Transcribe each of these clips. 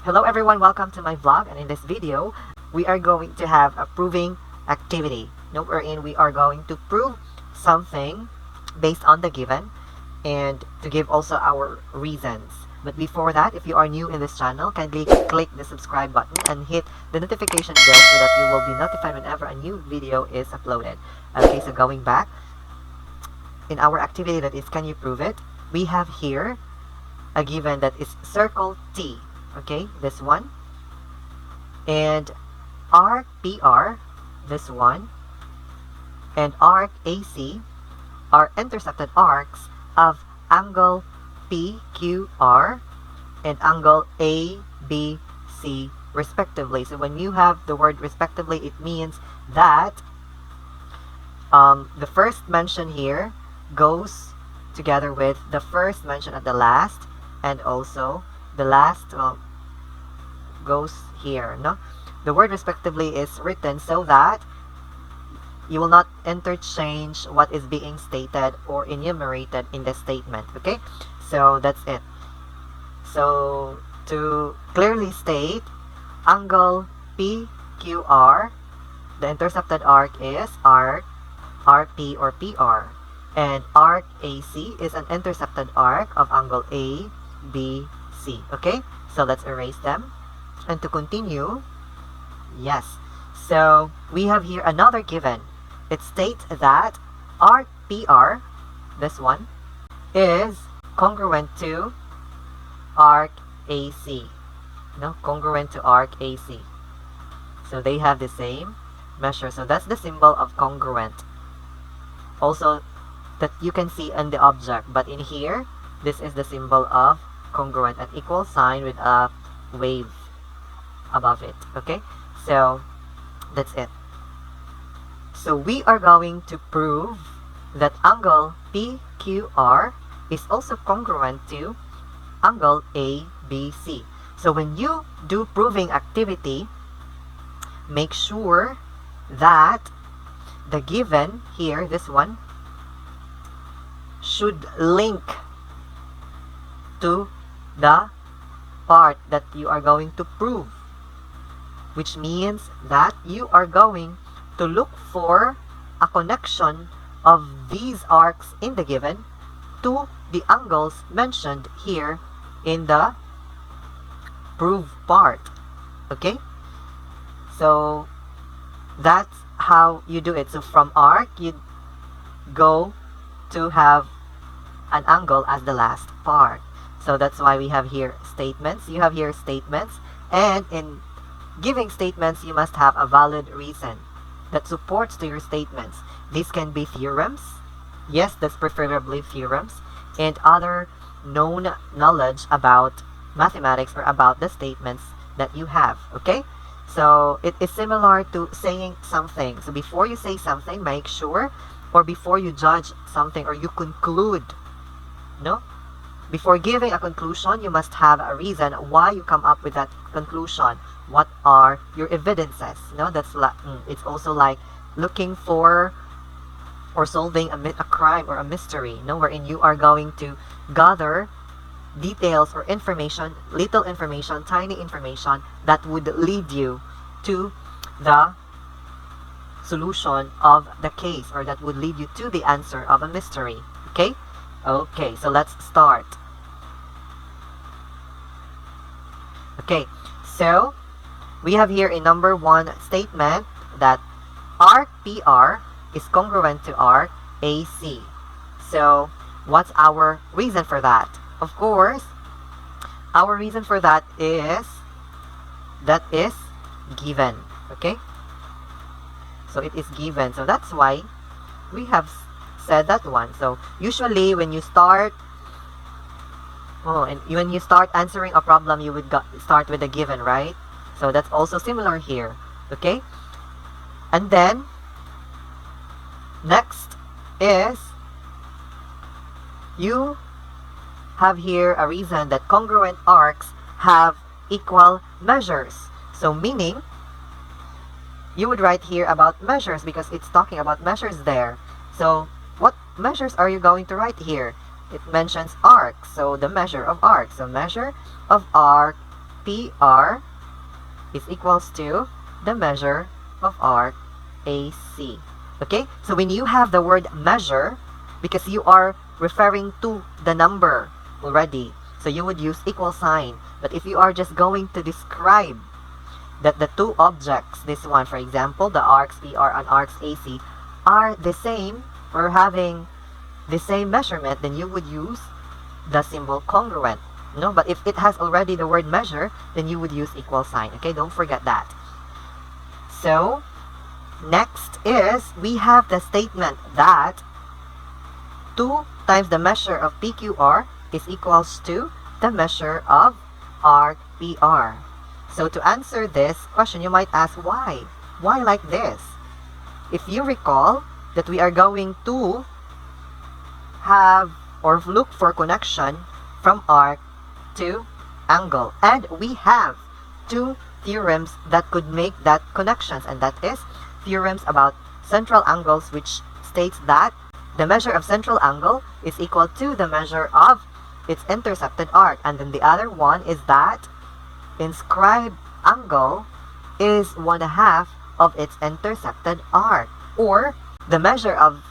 Hello everyone, welcome to my vlog, and in this video we are going to have a proving activity, wherein we are going to prove something based on the given and to give also our reasons. But before that, if you are new in this channel, kindly click the subscribe button and hit the notification bell so that you will be notified whenever a new video is uploaded. Okay, so going back in our activity, that is, can you prove it? We have here a given that is circle T. Okay, this one, and arc PR, this one, and arc AC are intercepted arcs of angle PQR and angle ABC respectively. So when you have the word respectively, it means that the first mention here goes together with the first mention at the last, and also the last goes here. The word respectively is written so that you will not interchange what is being stated or enumerated in the statement. Okay, so that's it. So to clearly state, angle PQR, the intercepted arc is arc RP or PR, and arc AC is an intercepted arc of angle ABC. Okay, so let's erase them. And to continue, yes, so we have here another given. It states that arc PR, this one, is congruent to arc AC. Congruent to arc AC. So they have the same measure. So that's the symbol of congruent. Also, that you can see in the object, but in here, this is the symbol of congruent, an equal sign with a wave above it. Okay, so that's it. So we are going to prove that angle PQR is also congruent to angle ABC. So when you do proving activity, make sure that the given here, this one, should link to the part that you are going to prove, which means that you are going to look for a connection of these arcs in the given to the angles mentioned here in the prove part. Okay, so that's how you do it. So from arc, you go to have an angle as the last part. So that's why we have here statements. You have here statements, and in giving statements, you must have a valid reason that supports to your statements. These can be theorems. Yes, that's preferably theorems, and other known knowledge about mathematics or about the statements that you have. Okay, so it is similar to saying something. So before you say something, make sure, or before you judge something or you conclude, before giving a conclusion, you must have a reason why you come up with that conclusion. What are your evidences? That's like it's also like looking for or solving a crime or a mystery, wherein you are going to gather details or information, little information, tiny information that would lead you to the solution of the case, or that would lead you to the answer of a mystery. Okay, so let's start. Okay, so we have here in number one statement that arc PR is congruent to arc AC. So what's our reason for that? Of course, our reason for that is given. Okay, so it is given, so that's why we have said that one. So usually when you start when you start answering a problem, you would start with a given, right? So that's also similar here. Okay, and then next is you have here a reason that congruent arcs have equal measures. So meaning you would write here about measures because it's talking about measures there. So what measures are you going to write here? It mentions arc, so the measure of arc. So measure of arc PR is equals to the measure of arc AC. Okay, so when you have the word measure, because you are referring to the number already, so you would use equal sign. But if you are just going to describe that the two objects, this one for example, the arcs PR and arcs AC, are the same or having the same measurement, then you would use the symbol congruent. No, but if it has already the word measure, then you would use equal sign. Okay, don't forget that. So next is we have the statement that 2 times the measure of PQR is equals to the measure of arc PR. So to answer this question, you might ask why? Why like this? If you recall that we are going to have or look for connection from arc to angle, and we have 2 theorems that could make that connections, and that is theorems about central angles, which states that the measure of central angle is equal to the measure of its intercepted arc, and then the other one is that inscribed angle is 1/2 of its intercepted arc, or the measure of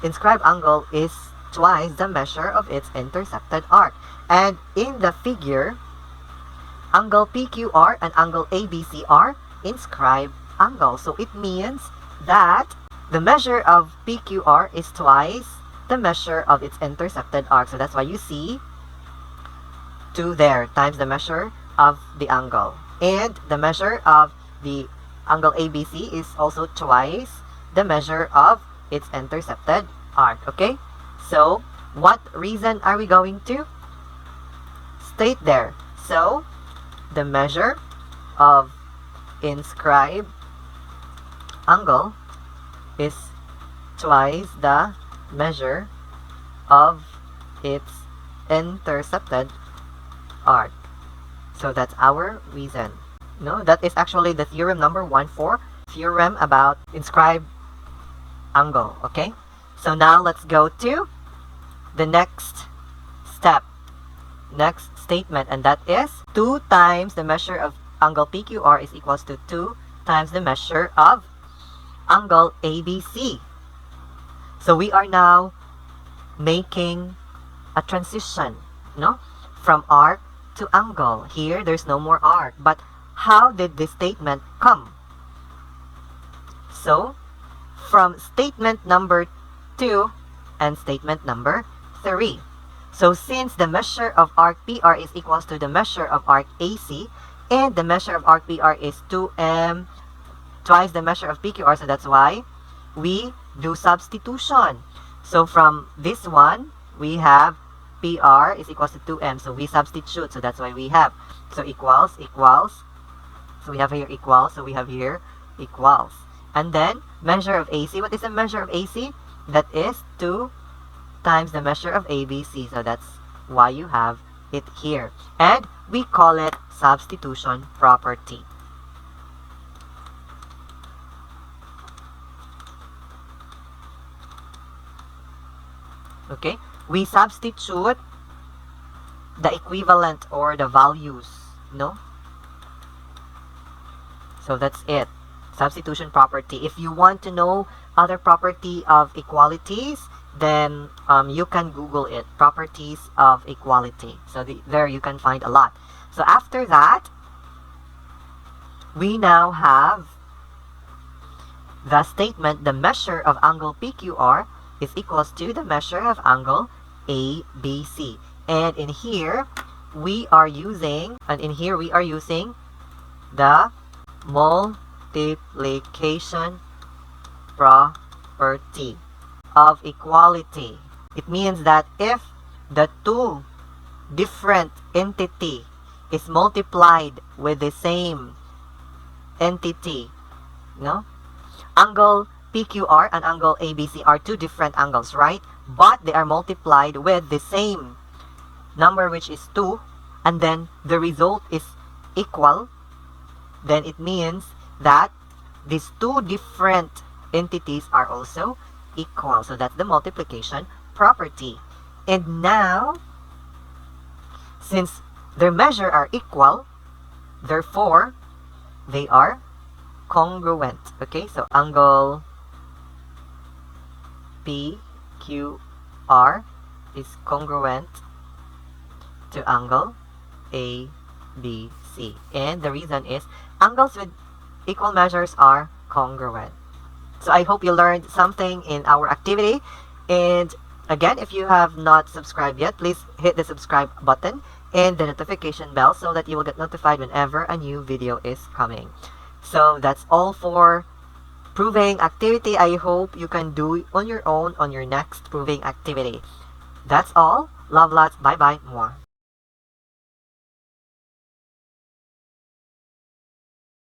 inscribed angle is twice the measure of its intercepted arc. And in the figure, angle PQR and angle ABC are inscribed angles. So it means that the measure of PQR is twice the measure of its intercepted arc. So that's why you see 2 there times the measure of the angle. And the measure of the angle ABC is also twice the measure of its intercepted arc. Okay? So what reason are we going to state there? So the measure of inscribed angle is twice the measure of its intercepted arc. So that's our reason. No, that is actually the theorem number 1 for theorem about inscribed angle. Okay, so now let's go to the next step, next statement, and that is 2 times the measure of angle PQR is equals to 2 times the measure of angle ABC. So we are now making a transition, no, from arc to angle. Here there's no more arc, but how did this statement come? So from statement number 2 and statement number 3. So since the measure of arc PR is equals to the measure of arc AC, and the measure of arc PR is 2m twice the measure of PQR, so that's why we do substitution. So from this one, we have PR is equals to 2m, so we substitute, so that's why we have, so equals, so we have here equals, so we have here equals. And then measure of AC, what is the measure of AC? That is 2 times the measure of ABC, so that's why you have it here. And we call it substitution property. Okay, we substitute the equivalent or the values, no? So that's it, substitution property. If you want to know other property of equalities, then you can Google it, properties of equality. So there you can find a lot. So after that, we now have the statement, the measure of angle PQR is equals to the measure of angle ABC. And in here, we are using, the multiplication property of equality. It means that if the 2 different entity is multiplied with the same entity, no? Angle PQR and angle ABC are 2 different angles, right? But they are multiplied with the same number, which is 2, and then the result is equal, then it means that these 2 different entities are also equal. So that's the multiplication property. And now, since their measure are equal, Therefore, they are congruent. Okay, so angle PQR is congruent to angle ABC. And the reason is angles with equal measures are congruent. So I hope you learned something in our activity. And again, if you have not subscribed yet, please hit the subscribe button and the notification bell so that you will get notified whenever a new video is coming. So that's all for proving activity. I hope you can do it on your own on your next proving activity. That's all. Love lots. Bye bye. Mwah.